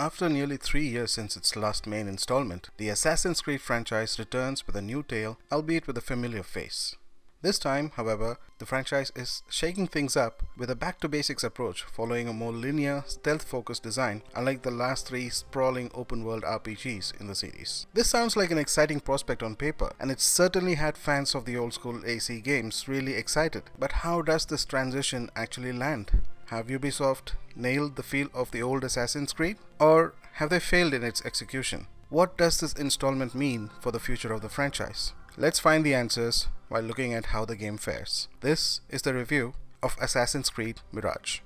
After nearly 3 years since its last main installment, the Assassin's Creed franchise returns with a new tale, albeit with a familiar face. This time, however, the franchise is shaking things up with a back-to-basics approach, following a more linear, stealth-focused design, unlike the last 3 sprawling open-world RPGs in the series. This sounds like an exciting prospect on paper, and it certainly had fans of the old-school iXie games really excited. But how does this transition actually land? Have Ubisoft nailed the feel of the old Assassin's Creed? Or have they failed in its execution? What does this installment mean for the future of the franchise? Let's find the answers while looking at how the game fares. This is the review of Assassin's Creed Mirage.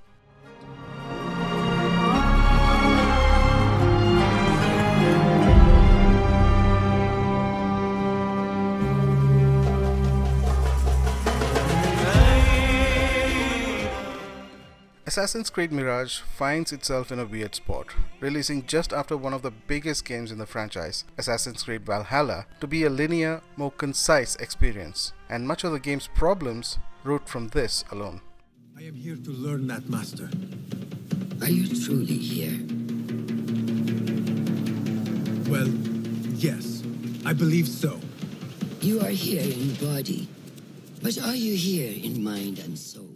Assassin's Creed Mirage finds itself in a weird spot, releasing just after one of the biggest games in the franchise, Assassin's Creed Valhalla, to be a linear, more concise experience, and much of the game's problems root from this alone. I am here to learn that, Master. Are you truly here? Well, yes, I believe so. You are here in body, but are you here in mind and soul?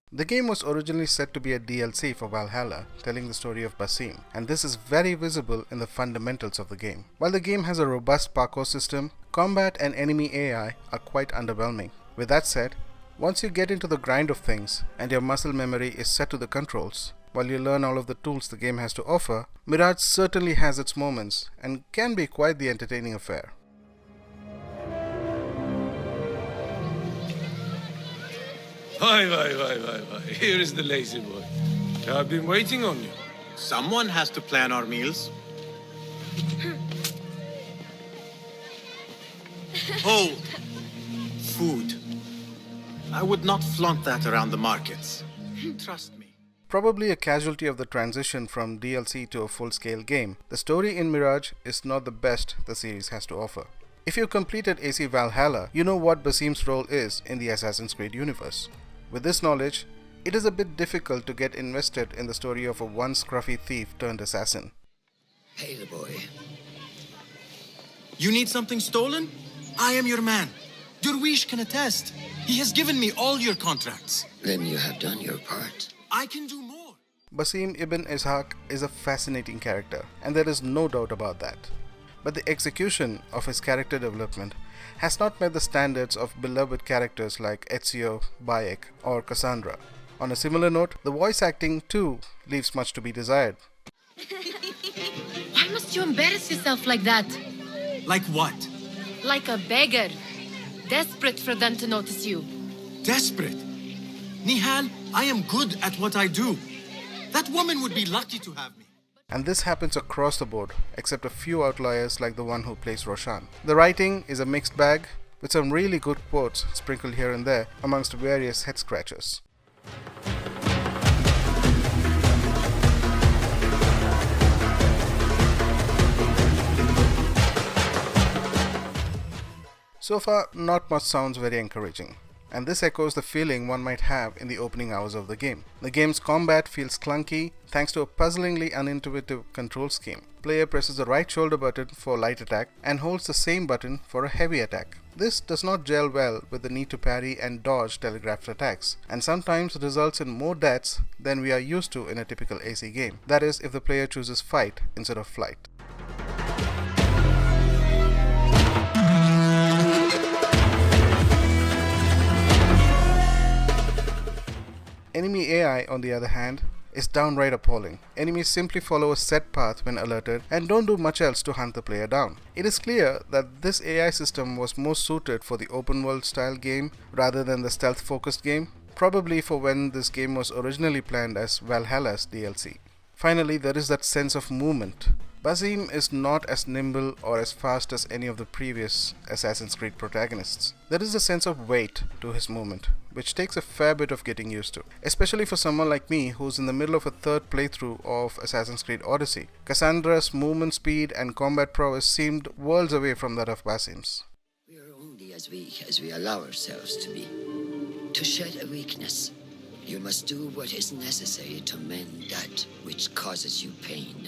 The game was originally set to be a DLC for Valhalla, telling the story of Basim, and this is very visible in the fundamentals of the game. While the game has a robust parkour system, combat and enemy AI are quite underwhelming. With that said, once you get into the grind of things and your muscle memory is set to the controls, while you learn all of the tools the game has to offer, Mirage certainly has its moments and can be quite the entertaining affair. Why. Here is the lazy boy. I've been waiting on you. Someone has to plan our meals. Hold. Food. I would not flaunt that around the markets. Trust me. Probably a casualty of the transition from DLC to a full-scale game, the story in Mirage is not the best the series has to offer. If you completed AC Valhalla, you know what Basim's role is in the Assassin's Creed universe. With this knowledge, it is a bit difficult to get invested in the story of a once scruffy thief turned assassin. Hail boy. You need something stolen? I am your man. Durwish can attest. He has given me all your contracts. Then you have done your part. I can do more. Basim ibn Ishaq is a fascinating character, and there is no doubt about that. But the execution of his character development has not met the standards of beloved characters like Ezio, Bayek, or Cassandra. On a similar note, the voice acting too leaves much to be desired. Why must you embarrass yourself like that? Like what? Like a beggar. Desperate for them to notice you. Desperate? Nihal, I am good at what I do. That woman would be lucky to have me. And this happens across the board, except a few outliers like the one who plays Roshan. The writing is a mixed bag, with some really good quotes sprinkled here and there amongst various head scratchers. So far, not much sounds very encouraging, and this echoes the feeling one might have in the opening hours of the game. The game's combat feels clunky thanks to a puzzlingly unintuitive control scheme. Player presses the right shoulder button for light attack and holds the same button for a heavy attack. This does not gel well with the need to parry and dodge telegraphed attacks, and sometimes results in more deaths than we are used to in a typical AC game. That is, if the player chooses fight instead of flight. Enemy AI, on the other hand, is downright appalling. Enemies simply follow a set path when alerted and don't do much else to hunt the player down. It is clear that this AI system was more suited for the open world style game rather than the stealth focused game, probably for when this game was originally planned as Valhalla's DLC. Finally, there is that sense of movement. Basim is not as nimble or as fast as any of the previous Assassin's Creed protagonists. There is a sense of weight to his movement, which takes a fair bit of getting used to, especially for someone like me who's in the middle of a third playthrough of Assassin's Creed Odyssey. Cassandra's movement speed and combat prowess seemed worlds away from that of Basim's. We are only as weak as we allow ourselves to be. To shed a weakness, you must do what is necessary to mend that which causes you pain.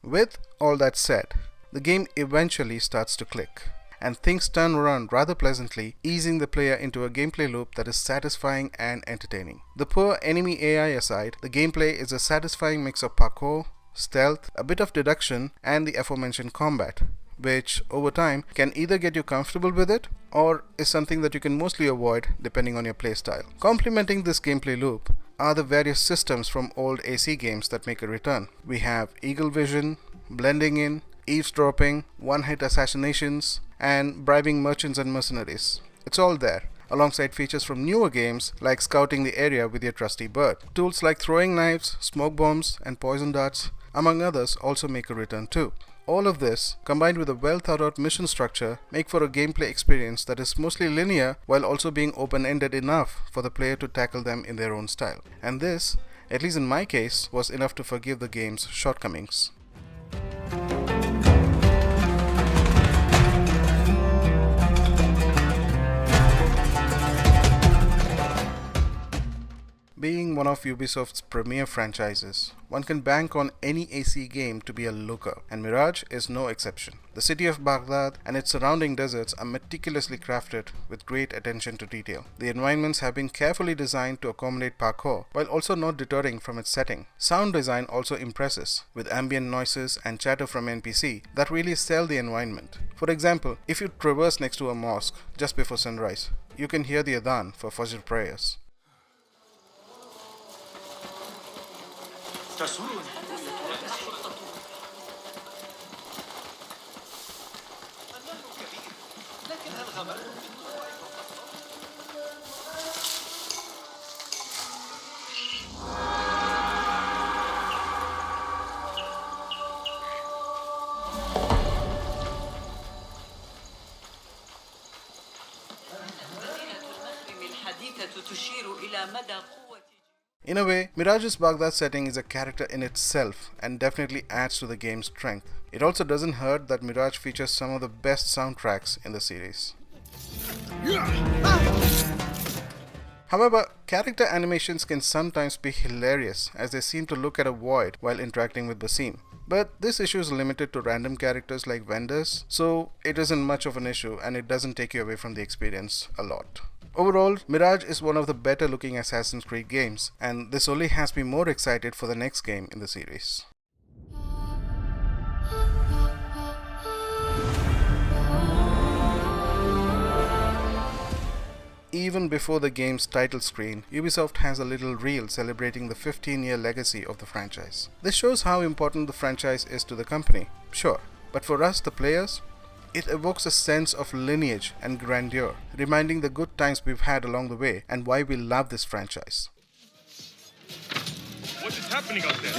With all that said, the game eventually starts to click, and things turn around rather pleasantly, easing the player into a gameplay loop that is satisfying and entertaining. The poor enemy AI aside, the gameplay is a satisfying mix of parkour, stealth, a bit of deduction, and the aforementioned combat, which over time can either get you comfortable with it or is something that you can mostly avoid depending on your playstyle. Complementing this gameplay loop are the various systems from old AC games that make a return. We have eagle vision, blending in, eavesdropping, one-hit assassinations, and bribing merchants and mercenaries. It's all there, alongside features from newer games like scouting the area with your trusty bird. Tools like throwing knives, smoke bombs, and poison darts, among others, also make a return too. All of this, combined with a well thought out mission structure, make for a gameplay experience that is mostly linear while also being open-ended enough for the player to tackle them in their own style. And this, at least in my case, was enough to forgive the game's shortcomings. Being one of Ubisoft's premier franchises, one can bank on any AC game to be a looker, and Mirage is no exception. The city of Baghdad and its surrounding deserts are meticulously crafted with great attention to detail. The environments have been carefully designed to accommodate parkour, while also not deterring from its setting. Sound design also impresses, with ambient noises and chatter from NPC that really sell the environment. For example, if you traverse next to a mosque just before sunrise, you can hear the adhan for Fajr prayers. In a way, Mirage's Baghdad setting is a character in itself and definitely adds to the game's strength. It also doesn't hurt that Mirage features some of the best soundtracks in the series. However, character animations can sometimes be hilarious as they seem to look at a void while interacting with Basim. But this issue is limited to random characters like vendors, so it isn't much of an issue and it doesn't take you away from the experience a lot. Overall, Mirage is one of the better looking Assassin's Creed games, and this only has me more excited for the next game in the series. Even before the game's title screen, Ubisoft has a little reel celebrating the 15-year legacy of the franchise. This shows how important the franchise is to the company, sure, but for us, the players, it evokes a sense of lineage and grandeur, reminding the good times we've had along the way and why we love this franchise. What is happening out there?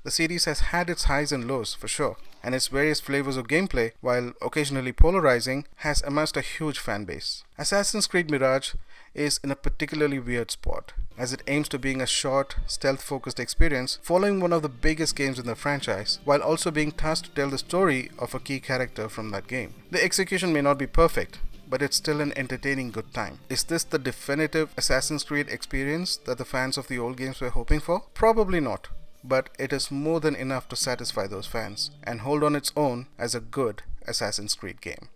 The series has had its highs and lows for sure, and its various flavors of gameplay, while occasionally polarizing, has amassed a huge fan base. Assassin's Creed Mirage is in a particularly weird spot, as it aims to being a short, stealth-focused experience following one of the biggest games in the franchise, while also being tasked to tell the story of a key character from that game. The execution may not be perfect, but it's still an entertaining good time. Is this the definitive Assassin's Creed experience that the fans of the old games were hoping for? Probably not, but it is more than enough to satisfy those fans and hold on its own as a good Assassin's Creed game.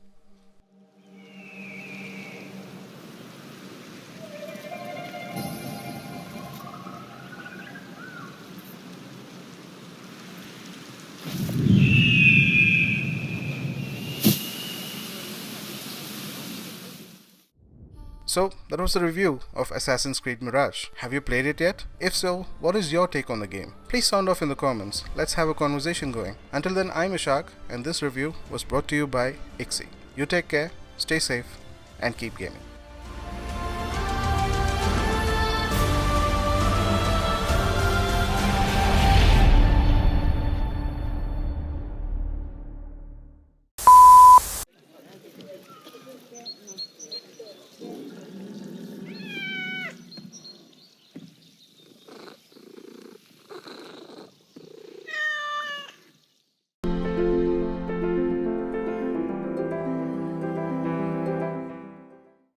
So, that was the review of Assassin's Creed Mirage. Have you played it yet? If so, what is your take on the game? Please sound off in the comments. Let's have a conversation going. Until then, I'm Ishaq, and this review was brought to you by iXie. You take care, stay safe, and keep gaming.